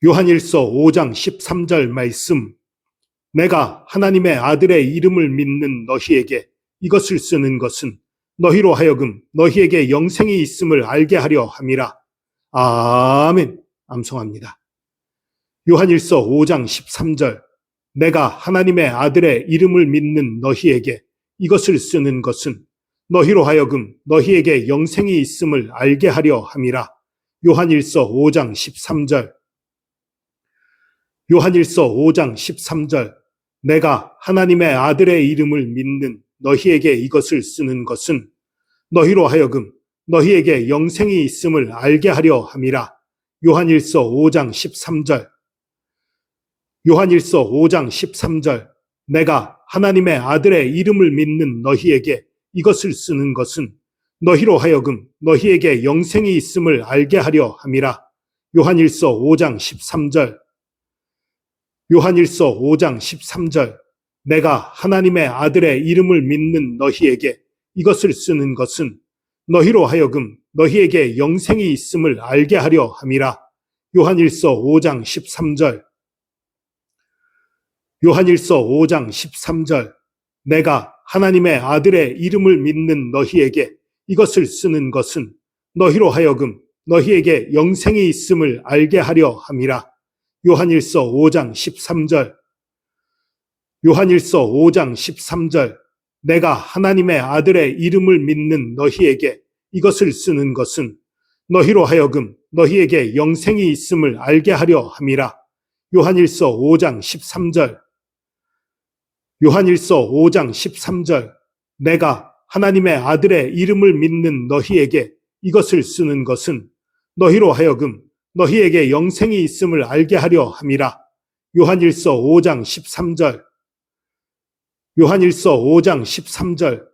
요한일서 5장 13절 말씀. 내가 하나님의 아들의 이름을 믿는 너희에게 이것을 쓰는 것은 너희로 하여금 너희에게 영생이 있음을 알게 하려 함이라. 아멘. 암송합니다. 요한일서 5장 13절. 내가 하나님의 아들의 이름을 믿는 너희에게 이것을 쓰는 것은 너희로 하여금 너희에게 영생이 있음을 알게 하려 함이라. 요한일서 5장 13절. 요한일서 5장 13절. 내가 하나님의 아들의 이름을 믿는 너희에게 이것을 쓰는 것은 너희로 하여금 너희에게 영생이 있음을 알게 하려 함이라. 요한일서 5장 13절. 요한일서 5장 13절. 내가 하나님의 아들의 이름을 믿는 너희에게 이것을 쓰는 것은 너희로 하여금 너희에게 영생이 있음을 알게 하려 함이라. 요한일서 5장 13절. 요한일서 5장 13절. 내가 하나님의 아들의 이름을 믿는 너희에게 이것을 쓰는 것은 너희로 하여금 너희에게 영생이 있음을 알게 하려 함이라. 요한일서 5장 13절. 요한일서 5장 13절. 내가 하나님의 아들의 이름을 믿는 너희에게 이것을 쓰는 것은 너희로 하여금 너희에게 영생이 있음을 알게 하려 함이라. 요한일서 5장 13절. 요한일서 5장 13절. 내가 하나님의 아들의 이름을 믿는 너희에게 이것을 쓰는 것은 너희로 하여금 너희에게 영생이 있음을 알게 하려 함이라. 요한일서 5장 13절. 요한일서 5장 13절. 내가 하나님의 아들의 이름을 믿는 너희에게 이것을 쓰는 것은 너희로 하여금 너희에게 영생이 있음을 알게 하려 함이라. 요한일서 5장 13절. 요한일서 5장 13절.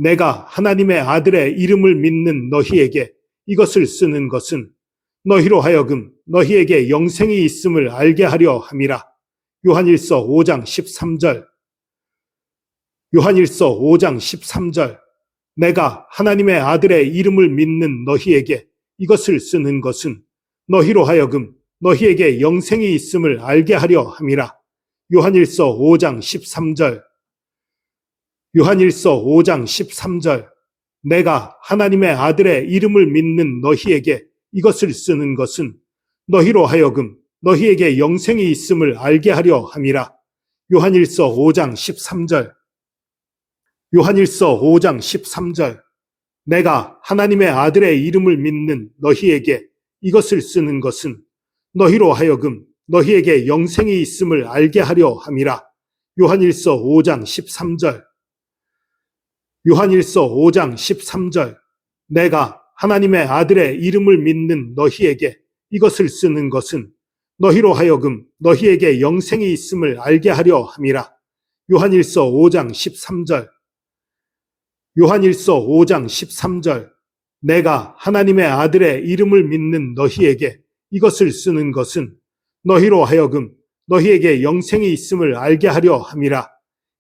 내가 하나님의 아들의 이름을 믿는 너희에게 이것을 쓰는 것은 너희로 하여금 너희에게 영생이 있음을 알게 하려 함이라. 요한일서 5장 13절. 요한일서 5장 13절. 내가 하나님의 아들의 이름을 믿는 너희에게 이것을 쓰는 것은 너희로 하여금 너희에게 영생이 있음을 알게 하려 함이라. 요한일서 5장 13절. 요한일서 5장 13절. 내가 하나님의 아들의 이름을 믿는 너희에게 이것을 쓰는 것은 너희로 하여금 너희에게 영생이 있음을 알게 하려 함이라. 요한일서 5장 13절. 요한일서 5장 13절. 내가 하나님의 아들의 이름을 믿는 너희에게 이것을 쓰는 것은 너희로 하여금 너희에게 영생이 있음을 알게 하려 함이라. 요한일서 5장 13절. 요한일서 5장 13절. 내가 하나님의 아들의 이름을 믿는 너희에게 이것을 쓰는 것은 너희로 하여금 너희에게 영생이 있음을 알게 하려 함이라. 요한일서 5장 13절. 요한일서 5장 13절. 내가 하나님의 아들의 이름을 믿는 너희에게 이것을 쓰는 것은 너희로 하여금 너희에게 영생이 있음을 알게 하려 함이라.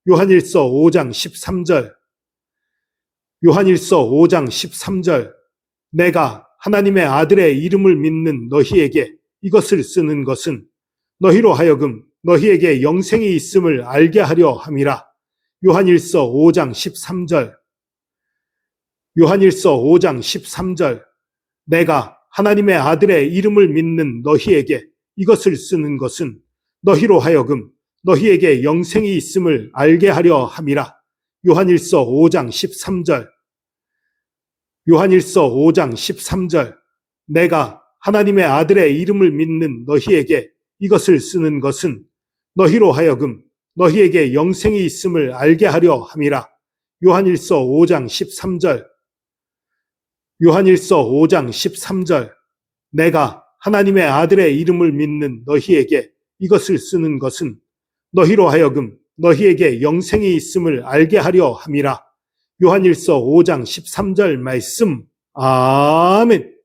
요한일서 5장 13절. 요한일서 5장 13절. 내가 하나님의 아들의 이름을 믿는 너희에게 이것을 쓰는 것은 너희로 하여금 너희에게 영생이 있음을 알게 하려 함이라. 요한일서 5장 13절. 요한일서 5장 13절. 내가 하나님의 아들의 이름을 믿는 너희에게 이것을 쓰는 것은 너희로 하여금 너희에게 영생이 있음을 알게 하려 함이라. 요한일서 5장 13절. 요한일서 5장 13절. 내가 하나님의 아들의 이름을 믿는 너희에게 이것을 쓰는 것은 너희로 하여금 너희에게 영생이 있음을 알게 하려 함이라. 요한일서 5장 13절. 요한일서 5장 13절. 내가 하나님의 아들의 이름을 믿는 너희에게 이것을 쓰는 것은 너희로 하여금 너희에게 영생이 있음을 알게 하려 함이라. 요한일서 5장 13절 말씀. 아멘.